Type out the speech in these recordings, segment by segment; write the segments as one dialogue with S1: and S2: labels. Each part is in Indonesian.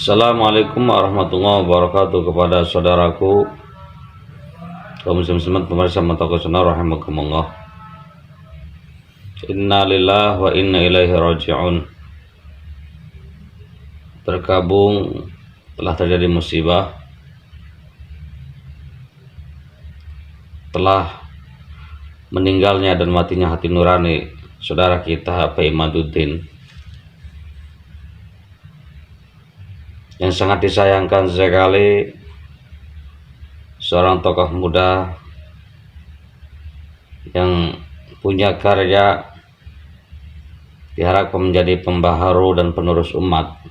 S1: Assalamualaikum warahmatullahi wabarakatuh kepada saudaraku kaum muslimin pemirsa Mantaqus Sunnah rahimakumullah. Inna lillahi wa inna ilaihi raji'un. Terkabung telah terjadi musibah, telah meninggalnya dan matinya hati nurani saudara kita Pak Imaduddin, yang sangat disayangkan sekali. Seorang tokoh muda yang punya karya diharapkan menjadi pembaharu dan penerus umat.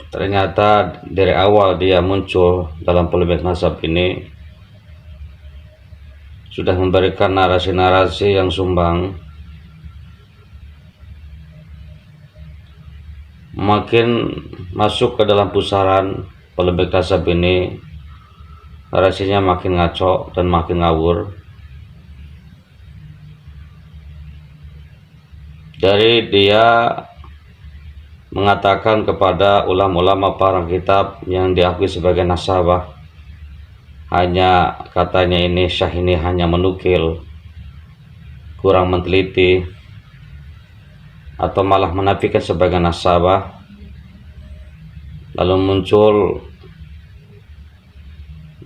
S1: Ternyata dari awal dia muncul dalam polemik nasab ini sudah memberikan narasi-narasi yang sumbang, makin masuk ke dalam pusaran polemik nasab ini, narasinya makin ngaco dan makin ngawur. Dari dia mengatakan kepada ulama-ulama para kitab yang diakui sebagai nasabah, hanya katanya ini syah ini hanya menukil, kurang meneliti, atau malah menafikan sebagai nasabah. Lalu muncul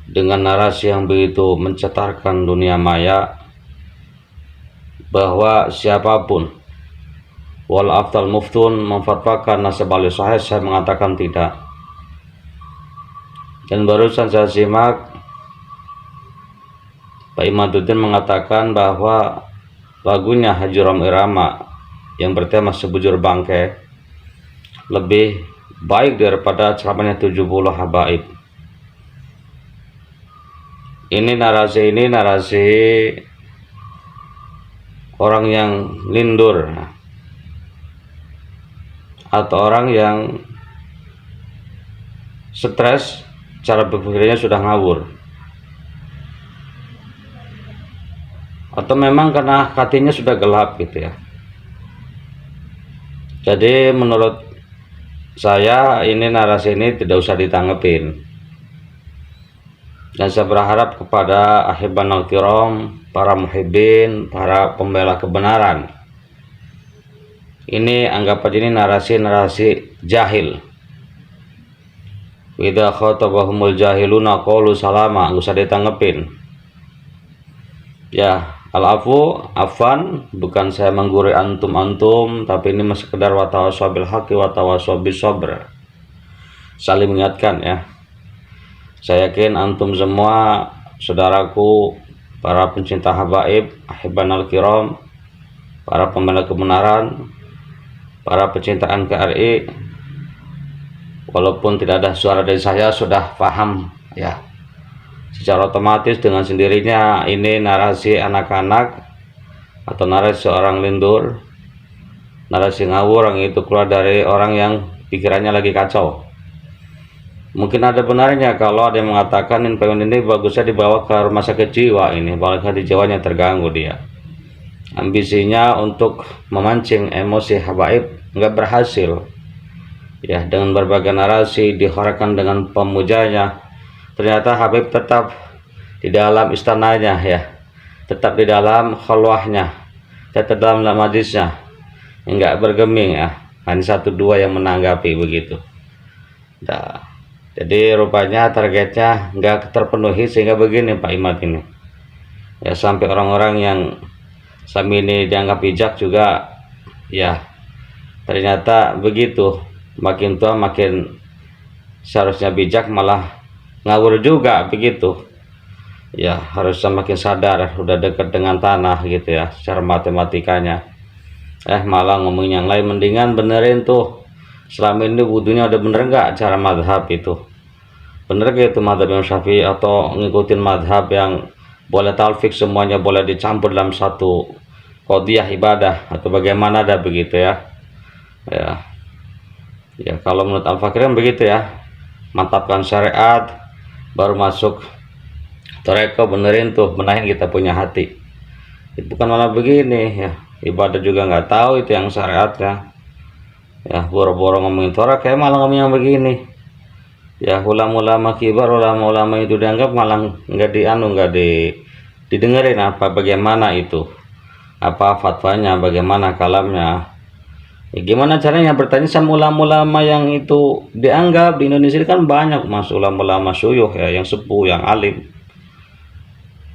S1: dengan narasi yang begitu mencetarkan dunia maya bahwa siapapun wal afdal muftun memfatwakan nasab al-sahih, saya mengatakan tidak. Dan barusan saya simak Pak Imaduddin mengatakan bahwa lagunya Haji Rom Irama yang bertema Sebujur Bangkai lebih baik daripada ceramahnya 70 habaib. Ini narasi orang yang lindur atau orang yang stres, cara berpikirnya sudah ngawur, atau memang karena hatinya sudah gelap gitu ya. Jadi menurut saya ini narasi ini tidak usah ditanggepin, dan saya berharap kepada ahiban al-kiram, para muhibbin, para pembela kebenaran, ini anggap aja ini narasi-narasi jahil. Idza khatabahumul jahiluna qalu salama, enggak usah ditanggepin. Ya, al-afu afan, bukan saya menggurui antum, tapi ini sekedar watawasau bil haqqi watawasau bis sabr. Saling mengingatkan ya. Saya yakin antum semua, saudaraku, para pencinta habaib, ahiban al-kiram, para pembela kebenaran, para pecinta NKRI, walaupun tidak ada suara dari saya, sudah paham ya secara otomatis dengan sendirinya ini narasi anak-anak atau narasi seorang lindur, narasi ngawur yang itu keluar dari orang yang pikirannya lagi kacau. Mungkin ada benarnya kalau ada yang mengatakan ini bagusnya dibawa ke rumah sakit jiwa, ini apalagi di jiwanya terganggu dia. Ambisinya untuk memancing emosi habaib nggak berhasil ya. Dengan berbagai narasi dihorakan dengan pemujanya, ternyata habib tetap di dalam istananya ya, tetap di dalam khalwahnya, tetap dalam majlisnya, enggak bergeming ya. Hanya satu dua yang menanggapi begitu. Nah, jadi rupanya targetnya enggak terpenuhi, sehingga begini Pak Imad ini ya, sampai orang-orang yang selama ini dianggap bijak juga ya, ternyata begitu. Makin tua makin seharusnya bijak, malah ngawur juga begitu ya. Harusnya makin sadar, udah dekat dengan tanah gitu ya secara matematikanya, malah ngomong yang lain. Mendingan benerin tuh selama ini wudunya udah bener nggak, cara madhab itu bener gitu, madhab yang Syafi'i, atau ngikutin madhab yang boleh talfik semuanya boleh dicampur dalam satu qadiyah ibadah, atau bagaimana ada begitu ya. Ya kalau menurut Al-Fakir kan begitu ya, mantapkan syariat baru masuk toreko, benerin tuh, benahin kita punya hati. Bukan malah begini ya, ibadah juga nggak tahu itu yang syariatnya. Ya boro-boro ngomongin Torah kayak malah ngomong yang begini. Ya ulama-ulama kibar, ulama-ulama itu dianggap malah nggak didengerin apa bagaimana itu, apa fatwanya, bagaimana kalamnya. Ya, gimana caranya bertanya sama ulama-ulama yang itu dianggap di Indonesia kan banyak mas ulama-ulama syuyuh ya, yang sepuh, yang alim.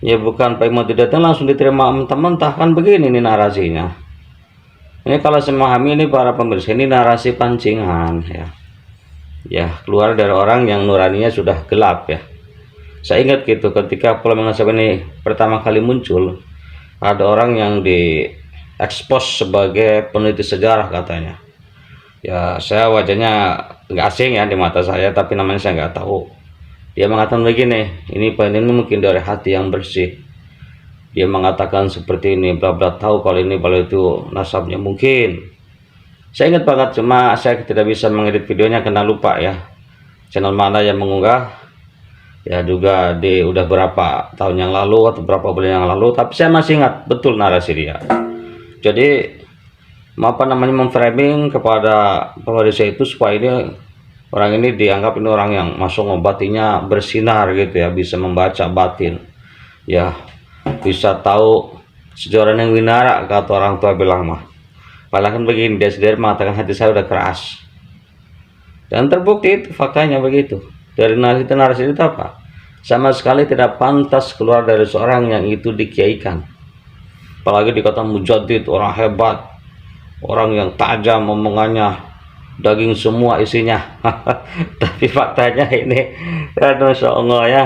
S1: Ya bukan Pak Imam tidak datang langsung diterima mentah-mentah kan begini nih narasinya. Ini kalau memahami ini para pemirsa ini narasi pancingan ya. Ya keluar dari orang yang nuraninya sudah gelap ya. Saya ingat gitu ketika polemik nasab ini pertama kali muncul, ada orang yang diekspos sebagai peneliti sejarah katanya. Ya saya wajahnya nggak asing ya di mata saya, tapi namanya saya nggak tahu. Dia mengatakan begini, ini mungkin dari hati yang bersih. Dia mengatakan seperti ini, bla bla, tahu kalau ini kalau itu nasabnya mungkin. Saya ingat banget, cuma saya tidak bisa mengedit videonya karena lupa ya channel mana yang mengunggah. Ya juga udah berapa tahun yang lalu atau berapa bulan yang lalu, tapi saya masih ingat betul narasi dia. Jadi apa namanya, memframing kepada pemerintah itu supaya ini orang ini dianggap ini orang yang masuk batinya bersinar gitu ya, bisa membaca batin ya, bisa tahu sejarah yang winara kata orang tua bilang mah. Padahal kan begini, dia sendiri mengatakan hati saya udah keras, dan terbukti itu faktanya begitu. Dari narasi itu apa? Sama sekali tidak pantas keluar dari seorang yang itu dikiaikan, apalagi dikata mujadid, orang hebat, orang yang tajam omongannya, daging semua isinya. Tapi faktanya ini Masya Allah ya,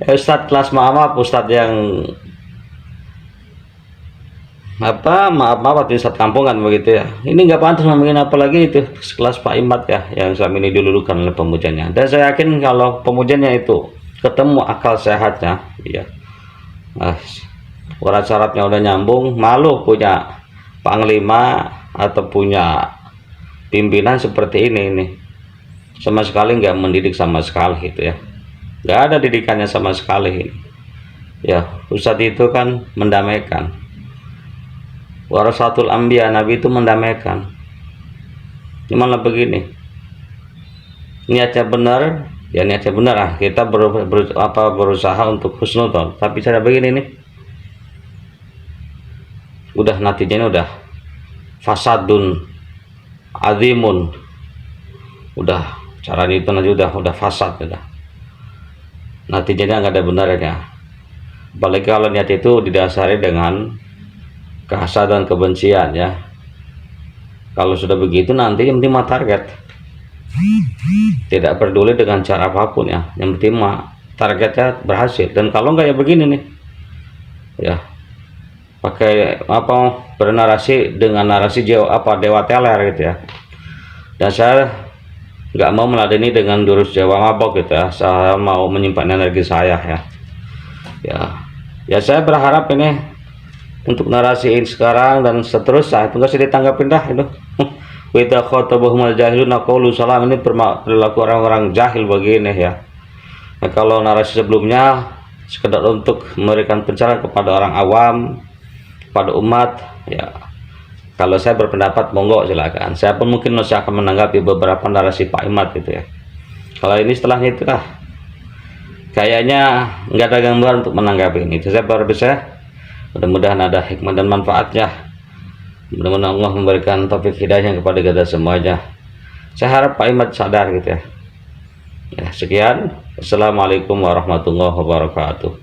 S1: Ustadz kelas maaf Ustadz yang maaf Ustadz kampungan begitu ya, ini nggak pantas ngomongin apalagi itu sekelas Pak Imad ya, yang selama ini dilulukan oleh pemujanya. Dan saya yakin kalau pemujanya itu ketemu akal sehatnya ya, warat syaratnya udah nyambung, malu punya panglima atau punya pimpinan seperti ini sama sekali nggak mendidik sama sekali itu ya, nggak ada didikannya sama sekali ini ya. Ustadz itu kan mendamaikan, warasatul anbiya, nabi itu mendamaikan. Gimana begini, niatnya benar ya, niatnya benar lah, kita berusaha untuk husnudon, tapi cara begini nih udah natijanya udah fasadun azimun, udah caranya itu nanti udah fasad, udah natijanya nggak ada benarnya. Apalagi kalau niat itu didasari dengan kehasadan, kebencian ya. Kalau sudah begitu nanti yang penting target, tidak peduli dengan cara apapun ya, yang penting targetnya berhasil. Dan kalau enggak ya begini nih ya, pakai bernarasi dengan narasi dewa teler gitu ya. Dan saya nggak mau meladeni dengan jurus Jawa mabok gitu ya, saya mau menyimpan energi saya ya saya berharap ini untuk narasiin sekarang dan seterusnya itu nggak usah ditanggapin dah itu. Wita khotabahumul jahilun naqulu salam, ini perilaku orang-orang jahil begini ya. Nah, kalau narasi sebelumnya sekedar untuk memberikan pencerahan kepada orang awam, pada umat ya, kalau saya berpendapat monggo silakan. Saya pun mungkin masih akan menanggapi beberapa narasi Pak Imad gitu ya. Kalau ini setelahnya itu kayaknya nggak ada gambar untuk menanggapi ini. Saya baru bisa, mudah-mudahan ada hikmah dan manfaatnya. Mudah-mudahan Allah memberikan taufik hidayahnya kepada kita semuanya. Saya harap Pak Imad sadar gitu ya. Ya sekian. Assalamualaikum warahmatullahi wabarakatuh.